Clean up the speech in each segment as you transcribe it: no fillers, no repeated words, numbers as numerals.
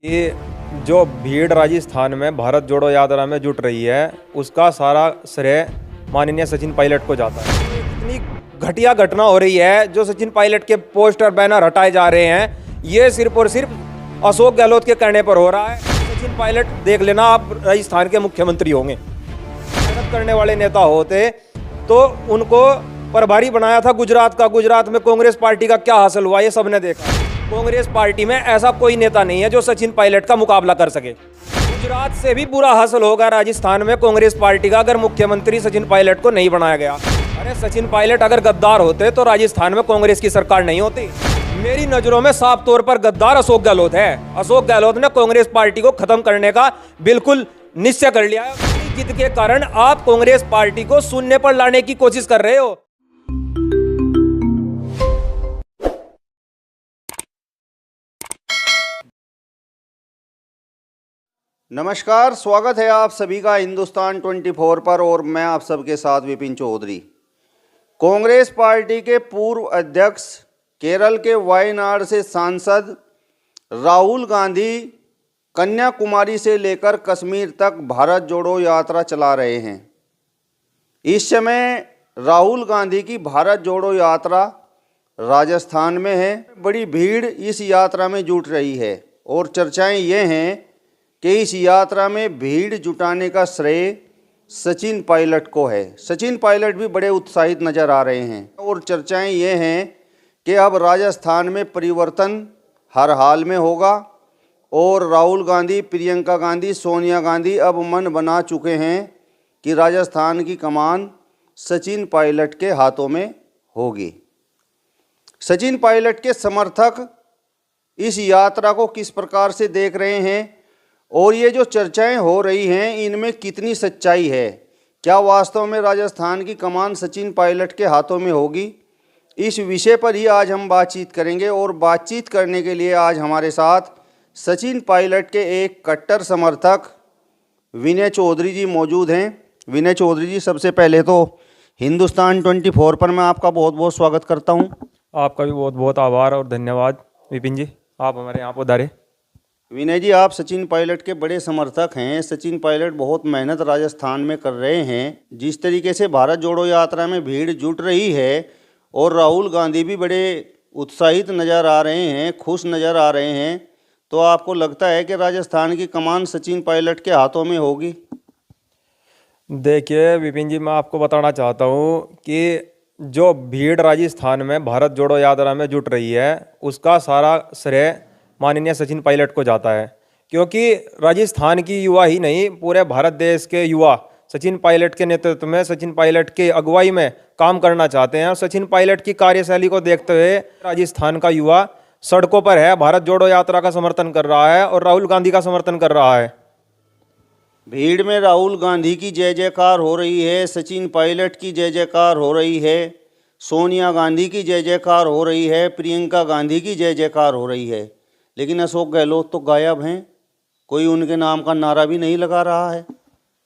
कि जो भीड़ राजस्थान में भारत जोड़ो यात्रा में जुट रही है उसका सारा श्रेय माननीय सचिन पायलट को जाता है। इतनी घटिया घटना हो रही है, जो सचिन पायलट के पोस्टर बैनर हटाए जा रहे हैं, ये सिर्फ और सिर्फ अशोक गहलोत के कहने पर हो रहा है। सचिन पायलट देख लेना, आप राजस्थान के मुख्यमंत्री होंगे। मेहनत करने वाले नेता होते तो उनको प्रभारी बनाया था गुजरात का। गुजरात में कांग्रेस पार्टी का क्या हासिल हुआ ये सबने देखा। कांग्रेस पार्टी में ऐसा कोई नेता नहीं है जो सचिन पायलट का मुकाबला कर सके। गुजरात से भी बुरा हासिल होगा राजस्थान में कांग्रेस पार्टी का अगर मुख्यमंत्री सचिन पायलट को नहीं बनाया गया। अरे सचिन पायलट अगर गद्दार होते तो राजस्थान में कांग्रेस की सरकार नहीं होती। मेरी नजरों में साफ तौर पर गद्दार अशोक गहलोत है। अशोक गहलोत ने कांग्रेस पार्टी को खत्म करने का बिल्कुल निश्चय कर लिया है। जिद के कारण आप कांग्रेस पार्टी को शून्य पर लाने की कोशिश कर रहे हो। नमस्कार, स्वागत है आप सभी का हिंदुस्तान 24 पर और मैं आप सबके साथ विपिन चौधरी। कांग्रेस पार्टी के पूर्व अध्यक्ष, केरल के वायनाड से सांसद राहुल गांधी कन्याकुमारी से लेकर कश्मीर तक भारत जोड़ो यात्रा चला रहे हैं। इस समय राहुल गांधी की भारत जोड़ो यात्रा राजस्थान में है। बड़ी भीड़ इस यात्रा में जुट रही है और चर्चाएं ये हैं कि इस यात्रा में भीड़ जुटाने का श्रेय सचिन पायलट को है। सचिन पायलट भी बड़े उत्साहित नज़र आ रहे हैं और चर्चाएं ये हैं कि अब राजस्थान में परिवर्तन हर हाल में होगा और राहुल गांधी, प्रियंका गांधी, सोनिया गांधी अब मन बना चुके हैं कि राजस्थान की कमान सचिन पायलट के हाथों में होगी। सचिन पायलट के समर्थक इस यात्रा को किस प्रकार से देख रहे हैं और ये जो चर्चाएं हो रही हैं इनमें कितनी सच्चाई है? क्या वास्तव में राजस्थान की कमान सचिन पायलट के हाथों में होगी? इस विषय पर ही आज हम बातचीत करेंगे और बातचीत करने के लिए आज हमारे साथ सचिन पायलट के एक कट्टर समर्थक विनय चौधरी जी मौजूद हैं। विनय चौधरी जी, सबसे पहले तो हिंदुस्तान 24 पर मैं आपका बहुत बहुत स्वागत करता हूं। आपका भी बहुत बहुत आभार और धन्यवाद विपिन जी, आप हमारे यहाँ पधारे। विनय जी, आप सचिन पायलट के बड़े समर्थक हैं। सचिन पायलट बहुत मेहनत राजस्थान में कर रहे हैं। जिस तरीके से भारत जोड़ो यात्रा में भीड़ जुट रही है और राहुल गांधी भी बड़े उत्साहित नज़र आ रहे हैं, खुश नज़र आ रहे हैं, तो आपको लगता है कि राजस्थान की कमान सचिन पायलट के हाथों में होगी? देखिए विपिन जी, मैं आपको बताना चाहता हूँ कि जो भीड़ राजस्थान में भारत जोड़ो यात्रा में जुट रही है उसका सारा श्रेय माननीय सचिन पायलट को जाता है। क्योंकि राजस्थान की युवा ही नहीं, पूरे भारत देश के युवा सचिन पायलट के नेतृत्व में, सचिन पायलट के अगुवाई में काम करना चाहते हैं। और सचिन पायलट की कार्यशैली को देखते हुए राजस्थान का युवा सड़कों पर है, भारत जोड़ो यात्रा का समर्थन कर रहा है और राहुल गांधी का समर्थन कर रहा है। भीड़ में राहुल गांधी की जय जयकार हो रही है, सचिन पायलट की जय जयकार हो रही है, सोनिया गांधी की जय जयकार हो रही है, प्रियंका गांधी की जय जयकार हो रही है, लेकिन अशोक गहलोत तो गायब हैं। कोई उनके नाम का नारा भी नहीं लगा रहा है।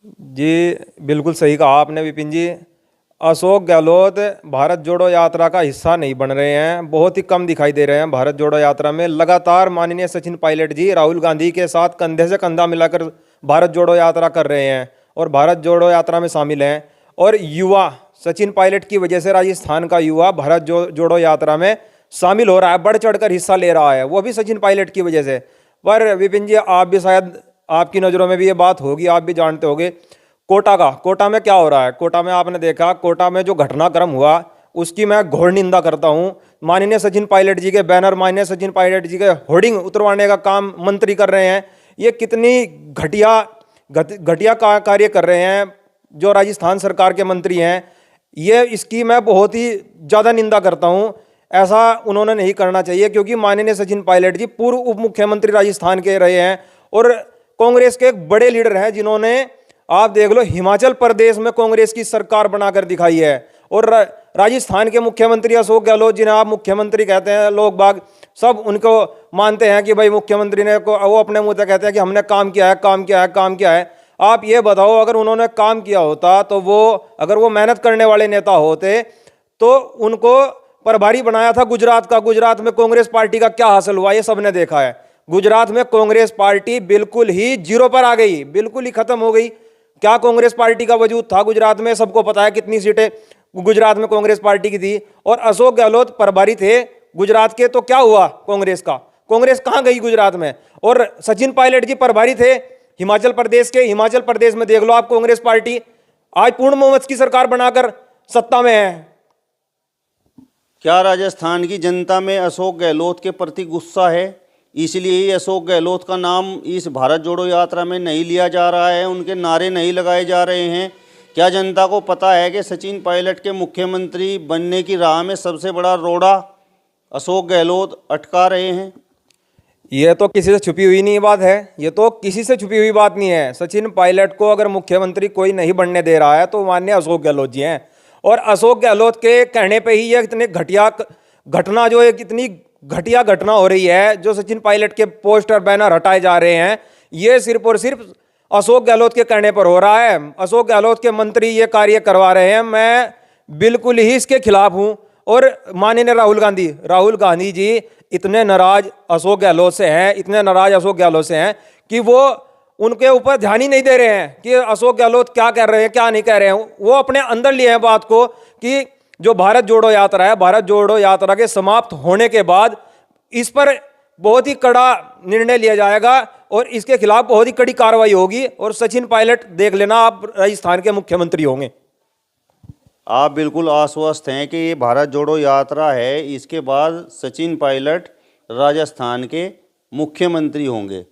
जी बिल्कुल सही कहा आपने विपिन जी। अशोक गहलोत भारत जोड़ो यात्रा का हिस्सा नहीं बन रहे हैं, बहुत ही कम दिखाई दे रहे हैं भारत जोड़ो यात्रा में। लगातार माननीय सचिन पायलट जी राहुल गांधी के साथ कंधे से कंधा मिलाकर भारत जोड़ो यात्रा कर रहे हैं और भारत जोड़ो यात्रा में शामिल हैं। और युवा सचिन पायलट की वजह से राजस्थान का युवा भारत जोड़ो यात्रा में शामिल हो रहा है, बढ़ चढ़कर हिस्सा ले रहा है, वो भी सचिन पायलट की वजह से। पर विपिन जी, आप भी शायद, आपकी नज़रों में भी ये बात होगी, आप भी जानते होंगे कोटा में क्या हो रहा है। कोटा में आपने देखा, कोटा में जो घटनाक्रम हुआ उसकी मैं घोर निंदा करता हूँ। माननीय सचिन पायलट जी के बैनर, माननीय सचिन पायलट जी के होर्डिंग उतरवाने का काम मंत्री कर रहे हैं। ये कितनी घटिया कार्य कर रहे हैं जो राजस्थान सरकार के मंत्री हैं। ये इसकी मैं बहुत ही ज़्यादा निंदा करता हूँ। ऐसा उन्होंने नहीं करना चाहिए, क्योंकि माननीय सचिन पायलट जी पूर्व उप मुख्यमंत्री राजस्थान के रहे हैं और कांग्रेस के एक बड़े लीडर हैं, जिन्होंने, आप देख लो, हिमाचल प्रदेश में कांग्रेस की सरकार बनाकर दिखाई है। और राजस्थान के मुख्यमंत्री अशोक गहलोत, जिन्हें आप मुख्यमंत्री कहते हैं, लोग बाग सब उनको मानते हैं कि भाई मुख्यमंत्री ने को, वो अपने मुँह से कहते हैं कि हमने काम किया है, काम किया है, काम किया है। आप ये बताओ, अगर उन्होंने काम किया होता तो अगर वो मेहनत करने वाले नेता होते तो उनको प्रभारी बनाया था गुजरात का। गुजरात में कांग्रेस पार्टी का क्या हासिल हुआ ये सबने देखा है। गुजरात में कांग्रेस पार्टी बिल्कुल ही जीरो पर आ गई, बिल्कुल ही खत्म हो गई। क्या कांग्रेस पार्टी का वजूद था गुजरात में? सबको पता है कितनी सीटें गुजरात में कांग्रेस पार्टी की थी। और अशोक गहलोत प्रभारी थे गुजरात के, तो क्या हुआ कांग्रेस का? कांग्रेस कहां गई गुजरात में? और सचिन पायलट जी प्रभारी थे हिमाचल प्रदेश के। हिमाचल प्रदेश में देख लो आप, कांग्रेस पार्टी आज पूर्ण बहुमत की सरकार बनाकर सत्ता में है। क्या राजस्थान की जनता में अशोक गहलोत के प्रति गुस्सा है, इसलिए ही अशोक गहलोत का नाम इस भारत जोड़ो यात्रा में नहीं लिया जा रहा है, उनके नारे नहीं लगाए जा रहे हैं? क्या जनता को पता है कि सचिन पायलट के मुख्यमंत्री बनने की राह में सबसे बड़ा रोड़ा अशोक गहलोत अटका रहे हैं? ये तो किसी से छुपी हुई नहीं बात है, ये तो किसी से छुपी हुई बात नहीं है। सचिन पायलट को अगर मुख्यमंत्री कोई नहीं बनने दे रहा है तो माननीय अशोक गहलोत जी हैं। और अशोक गहलोत के कहने पे ही ये इतने घटिया घटना, जो एक इतनी घटिया घटना हो रही है, जो सचिन पायलट के पोस्टर बैनर हटाए जा रहे हैं, ये सिर्फ और सिर्फ अशोक गहलोत के कहने पर हो रहा है। अशोक गहलोत के मंत्री ये कार्य करवा रहे हैं, मैं बिल्कुल ही इसके खिलाफ हूं। और माननीय राहुल गांधी जी इतने नाराज अशोक गहलोत से हैं, इतने नाराज अशोक गहलोत से हैं कि वो उनके ऊपर ध्यान ही नहीं दे रहे हैं कि अशोक गहलोत क्या कर रहे हैं, क्या नहीं कह रहे हैं। वो अपने अंदर लिए हैं बात को कि जो भारत जोड़ो यात्रा है, भारत जोड़ो यात्रा के समाप्त होने के बाद इस पर बहुत ही कड़ा निर्णय लिया जाएगा और इसके खिलाफ बहुत ही कड़ी कार्रवाई होगी। और सचिन पायलट देख लेना, आप राजस्थान के मुख्यमंत्री होंगे। आप बिल्कुल आश्वस्त हैं कि ये भारत जोड़ो यात्रा है, इसके बाद सचिन पायलट राजस्थान के मुख्यमंत्री होंगे।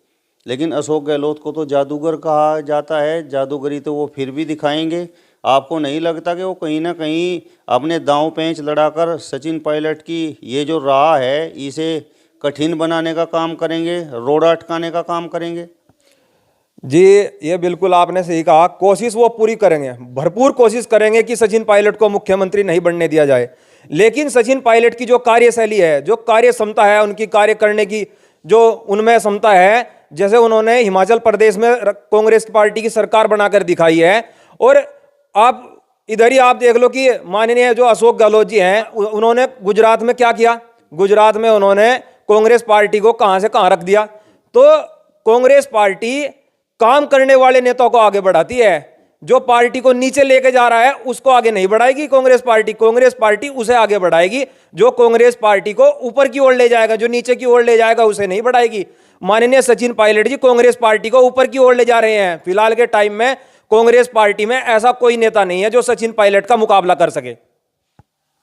लेकिन अशोक गहलोत को तो जादूगर कहा जाता है, जादूगरी तो वो फिर भी दिखाएंगे। आपको नहीं लगता कि वो कहीं ना कहीं अपने दांव पेंच लड़ाकर सचिन पायलट की ये जो राह है इसे कठिन बनाने का काम करेंगे, रोड़ा अटकाने का काम करेंगे? जी, ये बिल्कुल आपने सही कहा। कोशिश वो पूरी करेंगे, भरपूर कोशिश करेंगे कि सचिन पायलट को मुख्यमंत्री नहीं बनने दिया जाए। लेकिन सचिन पायलट की जो कार्यशैली है, जो कार्य क्षमता है, उनकी कार्य करने की जो उनमें क्षमता है, जैसे उन्होंने हिमाचल प्रदेश में कांग्रेस पार्टी की सरकार बनाकर दिखाई है। और आप इधर ही आप देख लो कि माननीय जो अशोक गहलोत जी हैं, उन्होंने गुजरात में क्या किया? गुजरात में उन्होंने कांग्रेस पार्टी को कहां से कहां रख दिया। तो कांग्रेस पार्टी काम करने वाले नेताओं को आगे बढ़ाती है, जो पार्टी को नीचे लेके जा रहा है उसको आगे नहीं बढ़ाएगी कांग्रेस पार्टी उसे आगे बढ़ाएगी। जो कांग्रेस पार्टी को ऊपर की ओर ले जाएगा, जो नीचे की ओर ले जाएगा, उसे नहीं बढ़ाएगी। माननीय सचिन पायलट जी कांग्रेस पार्टी को ऊपर की ओर ले जा रहे हैं। फिलहाल के टाइम में कांग्रेस पार्टी में ऐसा कोई नेता नहीं है जो सचिन पायलट का मुकाबला कर सके।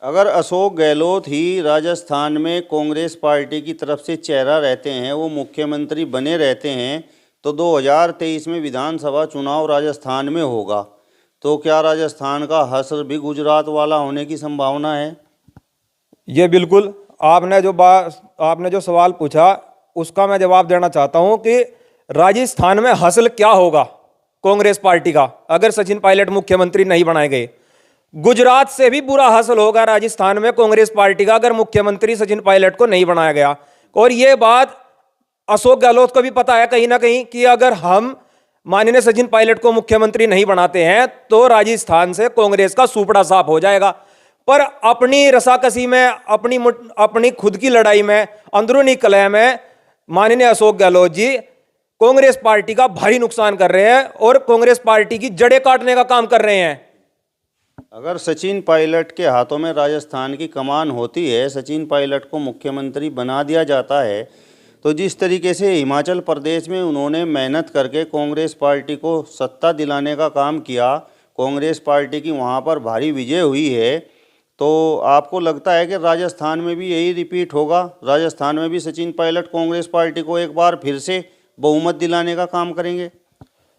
अगर अशोक गहलोत ही राजस्थान में कांग्रेस पार्टी की तरफ से चेहरा रहते हैं, वो मुख्यमंत्री बने रहते हैं, तो 2023 में विधानसभा चुनाव राजस्थान में होगा, तो क्या राजस्थान का हश्र भी गुजरात वाला होने की संभावना है? ये बिल्कुल आपने जो सवाल पूछा उसका मैं जवाब देना चाहता हूं कि राजस्थान में हश्र क्या होगा कांग्रेस पार्टी का अगर सचिन पायलट मुख्यमंत्री नहीं बनाए गए। गुजरात से भी बुरा हासिल होगा राजस्थान में कांग्रेस पार्टी का अगर मुख्यमंत्री सचिन पायलट को नहीं बनाया गया। और यह बात अशोक गहलोत को भी पता है कहीं ना कहीं कि अगर हम माननीय सचिन पायलट को मुख्यमंत्री नहीं बनाते हैं तो राजस्थान से कांग्रेस का सूपड़ा साफ हो जाएगा। पर अपनी रसाकसी में, अपनी खुद की लड़ाई में, अंदरूनी कलह में माननीय अशोक गहलोत जी कांग्रेस पार्टी का भारी नुकसान कर रहे हैं और कांग्रेस पार्टी की जड़ें काटने का काम कर रहे हैं। अगर सचिन पायलट के हाथों में राजस्थान की कमान होती है, सचिन पायलट को मुख्यमंत्री बना दिया जाता है, तो जिस तरीके से हिमाचल प्रदेश में उन्होंने मेहनत करके कांग्रेस पार्टी को सत्ता दिलाने का काम किया, कांग्रेस पार्टी की वहाँ पर भारी विजय हुई है, तो आपको लगता है कि राजस्थान में भी यही रिपीट होगा? राजस्थान में भी सचिन पायलट कांग्रेस पार्टी को एक बार फिर से बहुमत दिलाने का काम करेंगे?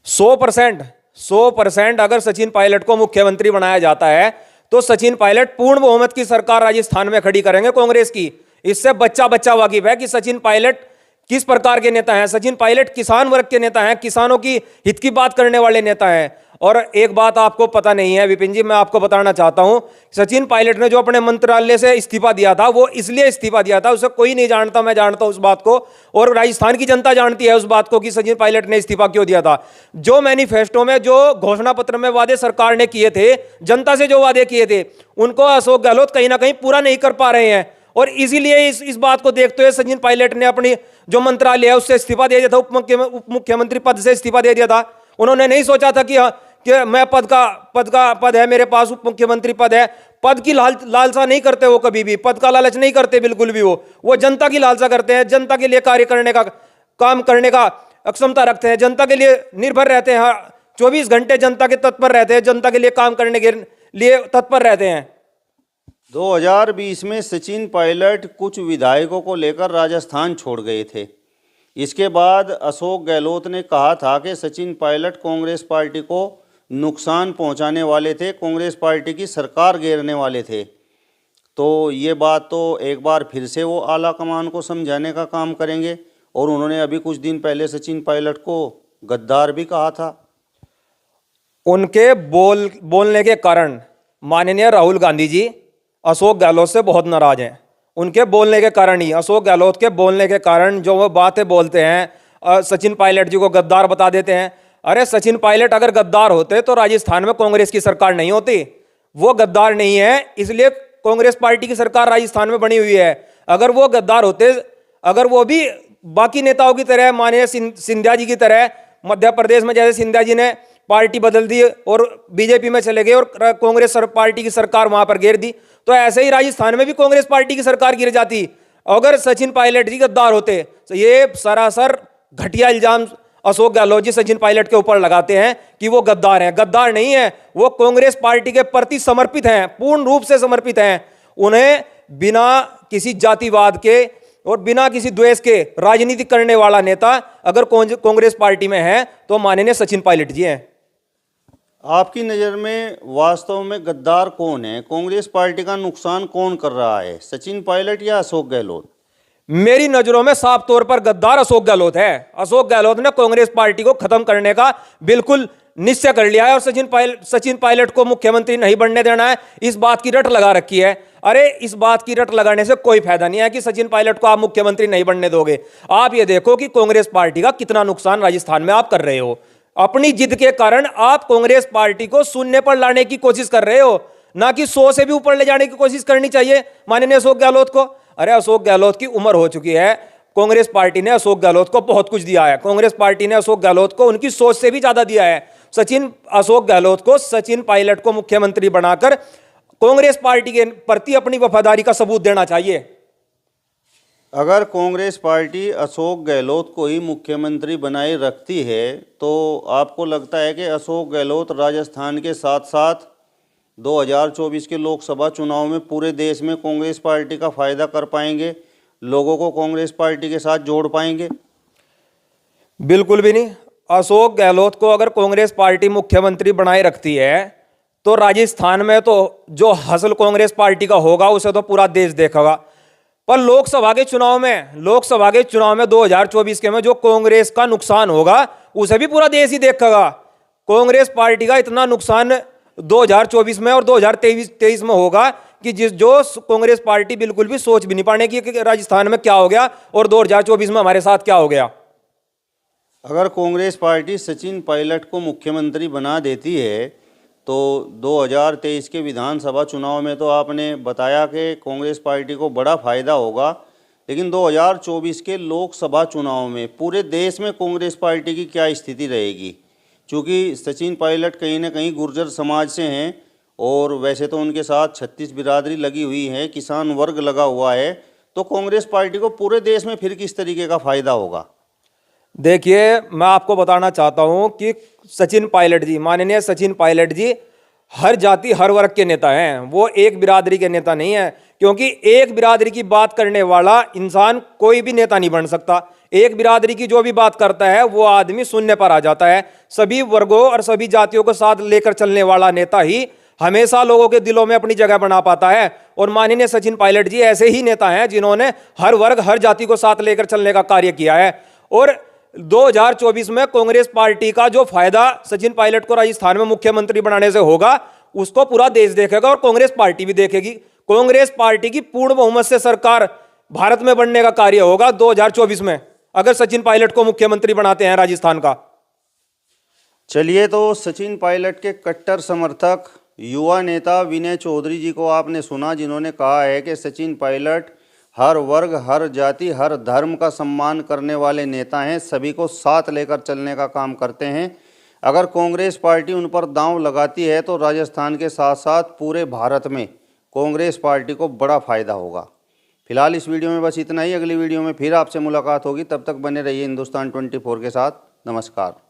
100% अगर सचिन पायलट को मुख्यमंत्री बनाया जाता है तो सचिन पायलट पूर्ण बहुमत की सरकार राजस्थान में खड़ी करेंगे कांग्रेस की। इससे बच्चा वाकिफ है कि सचिन पायलट किस प्रकार के नेता हैं। सचिन पायलट किसान वर्ग के नेता हैं, किसानों की हित की बात करने वाले नेता हैं। और एक बात आपको पता नहीं है विपिन जी, मैं आपको बताना चाहता हूं, सचिन पायलट ने जो अपने मंत्रालय से इस्तीफा दिया था वो इसलिए इस्तीफा दिया था, उसे कोई नहीं जानता, मैं जानता हूं उस बात को, और राजस्थान की जनता जानती है उस बात को कि सचिन पायलट ने इस्तीफा क्यों दिया था। जो मैनिफेस्टो में, जो घोषणा पत्र में वादे सरकार ने किए थे, जनता से जो वादे किए थे, उनको अशोक गहलोत कहीं ना कहीं पूरा नहीं कर पा रहे हैं। और इसीलिए इस बात को देखते हुए सचिन पायलट ने अपनी जो मंत्रालय है उससे इस्तीफा दे दिया था, उप मुख्यमंत्री पद से इस्तीफा दे दिया था। उन्होंने नहीं सोचा था कि मैं पद है मेरे पास, उप मुख्यमंत्री पद है। पद की लालसा नहीं करते वो, कभी भी पद का लालच नहीं करते बिल्कुल भी। वो जनता की लालसा करते हैं, जनता के लिए कार्य करने का, काम करने का अक्षमता रखते हैं, जनता के लिए निर्भर रहते हैं, 24 घंटे जनता के तत्पर रहते हैं, जनता के लिए काम करने के लिए तत्पर रहते हैं। 2020 में सचिन पायलट कुछ विधायकों को लेकर राजस्थान छोड़ गए थे। इसके बाद अशोक गहलोत ने कहा था कि सचिन पायलट कांग्रेस पार्टी को नुकसान पहुंचाने वाले थे, कांग्रेस पार्टी की सरकार घेरने वाले थे। तो ये बात तो एक बार फिर से वो आला कमान को समझाने का काम करेंगे। और उन्होंने अभी कुछ दिन पहले सचिन पायलट को गद्दार भी कहा था। उनके बोलने के कारण माननीय राहुल गांधी जी अशोक गहलोत से बहुत नाराज हैं। उनके बोलने के कारण ही, अशोक गहलोत के बोलने के कारण जो वो बातें बोलते हैं, सचिन पायलट जी को गद्दार बता देते हैं। अरे सचिन पायलट अगर गद्दार होते तो राजस्थान में कांग्रेस की सरकार नहीं होती। वो गद्दार नहीं है, इसलिए कांग्रेस पार्टी की सरकार राजस्थान में बनी हुई है। अगर वो गद्दार होते, अगर वो भी बाकी नेताओं की तरह, माननीय सिंधिया जी की तरह, मध्य प्रदेश में जैसे सिंधिया जी ने पार्टी बदल दी और बीजेपी में चले गए और कांग्रेस पार्टी की सरकार वहां पर घेर दी, तो ऐसे ही राजस्थान में भी कांग्रेस पार्टी की सरकार गिर जाती अगर सचिन पायलट जी गद्दार होते। तो ये सरासर घटिया इल्जाम अशोक गहलोत जी सचिन पायलट के ऊपर लगाते हैं कि वो गद्दार हैं। गद्दार नहीं है, वो कांग्रेस पार्टी के प्रति समर्पित हैं, पूर्ण रूप से समर्पित हैं। उन्हें बिना किसी जातिवाद के और बिना किसी द्वेष के राजनीति करने वाला नेता अगर कांग्रेस पार्टी में है तो माननीय सचिन पायलट जी हैं। आपकी नज़र में वास्तव में गद्दार कौन है? कांग्रेस पार्टी का नुकसान कौन कर रहा है, सचिन पायलट या अशोक गहलोत? मेरी नजरों में साफ तौर पर गद्दार अशोक गहलोत है। अशोक गहलोत ने कांग्रेस पार्टी को खत्म करने का बिल्कुल निश्चय कर लिया है और सचिन पायलट को मुख्यमंत्री नहीं बनने देना है, इस बात की रट लगा रखी है। अरे इस बात की रट लगाने से कोई फायदा नहीं है कि सचिन पायलट को आप मुख्यमंत्री नहीं बनने दोगे। आप ये देखो कि कांग्रेस पार्टी का कितना नुकसान राजस्थान में आप कर रहे हो। अपनी जिद के कारण आप कांग्रेस पार्टी को शून्य पर लाने की कोशिश कर रहे हो, ना कि 100 से भी ऊपर ले जाने की कोशिश करनी चाहिए माननीय अशोक गहलोत को। अरे अशोक गहलोत की उम्र हो चुकी है, कांग्रेस पार्टी ने अशोक गहलोत को बहुत कुछ दिया है, कांग्रेस पार्टी ने अशोक गहलोत को उनकी सोच से भी ज्यादा दिया है। अशोक गहलोत को सचिन पायलट को मुख्यमंत्री बनाकर कांग्रेस पार्टी के प्रति अपनी वफादारी का सबूत देना चाहिए। अगर कांग्रेस पार्टी अशोक गहलोत को ही मुख्यमंत्री बनाए रखती है तो आपको लगता है कि अशोक गहलोत राजस्थान के साथ साथ 2024 के लोकसभा चुनाव में पूरे देश में कांग्रेस पार्टी का फायदा कर पाएंगे, लोगों को कांग्रेस पार्टी के साथ जोड़ पाएंगे? बिल्कुल भी नहीं। अशोक गहलोत को अगर कांग्रेस पार्टी मुख्यमंत्री बनाए रखती है तो राजस्थान में तो जो हासिल कांग्रेस पार्टी का होगा उसे तो पूरा देश देखेगा। पर लोकसभा के चुनाव में 2024 के में जो कांग्रेस का नुकसान होगा उसे भी पूरा देश ही देखेगा। कांग्रेस पार्टी का इतना नुकसान 2024 में और 2023 में होगा कि जो कांग्रेस पार्टी बिल्कुल भी सोच भी नहीं पाने की कि राजस्थान में क्या हो गया और 2024 में हमारे साथ क्या हो गया। अगर कांग्रेस पार्टी सचिन पायलट को मुख्यमंत्री बना देती है तो 2023 के विधानसभा चुनाव में तो आपने बताया कि कांग्रेस पार्टी को बड़ा फायदा होगा, लेकिन 2024 के लोकसभा चुनाव में पूरे देश में कांग्रेस पार्टी की क्या स्थिति रहेगी? क्योंकि सचिन पायलट कहीं ना कहीं गुर्जर समाज से हैं और वैसे तो उनके साथ 36 बिरादरी लगी हुई है, किसान वर्ग लगा हुआ है, तो कांग्रेस पार्टी को पूरे देश में फिर किस तरीके का फायदा होगा? देखिए मैं आपको बताना चाहता हूं कि सचिन पायलट जी, माननीय सचिन पायलट जी हर जाति हर वर्ग के नेता हैं, वो एक बिरादरी के नेता नहीं है। क्योंकि एक बिरादरी की बात करने वाला इंसान कोई भी नेता नहीं बन सकता। एक बिरादरी की जो भी बात करता है वो आदमी शून्य पर आ जाता है। सभी वर्गों और सभी जातियों को साथ लेकर चलने वाला नेता ही हमेशा लोगों के दिलों में अपनी जगह बना पाता है। और माननीय सचिन पायलट जी ऐसे ही नेता हैं जिन्होंने हर वर्ग हर जाति को साथ लेकर चलने का कार्य किया है। और 2024 में कांग्रेस पार्टी का जो फायदा सचिन पायलट को राजस्थान में मुख्यमंत्री बनाने से होगा उसको पूरा देश देखेगा और कांग्रेस पार्टी भी देखेगी। कांग्रेस पार्टी की पूर्ण बहुमत से सरकार भारत में बनने का कार्य होगा 2024 में अगर सचिन पायलट को मुख्यमंत्री बनाते हैं राजस्थान का। चलिए, तो सचिन पायलट के कट्टर समर्थक युवा नेता विनय चौधरी जी को आपने सुना, जिन्होंने कहा है कि सचिन पायलट हर वर्ग, हर जाति, हर धर्म का सम्मान करने वाले नेता हैं, सभी को साथ लेकर चलने का काम करते हैं। अगर कांग्रेस पार्टी उन पर दांव लगाती है तो राजस्थान के साथ साथ पूरे भारत में कांग्रेस पार्टी को बड़ा फायदा होगा। फिलहाल इस वीडियो में बस इतना ही। अगली वीडियो में फिर आपसे मुलाकात होगी, तब तक बने रहिए हिंदुस्तान 24 के साथ। नमस्कार।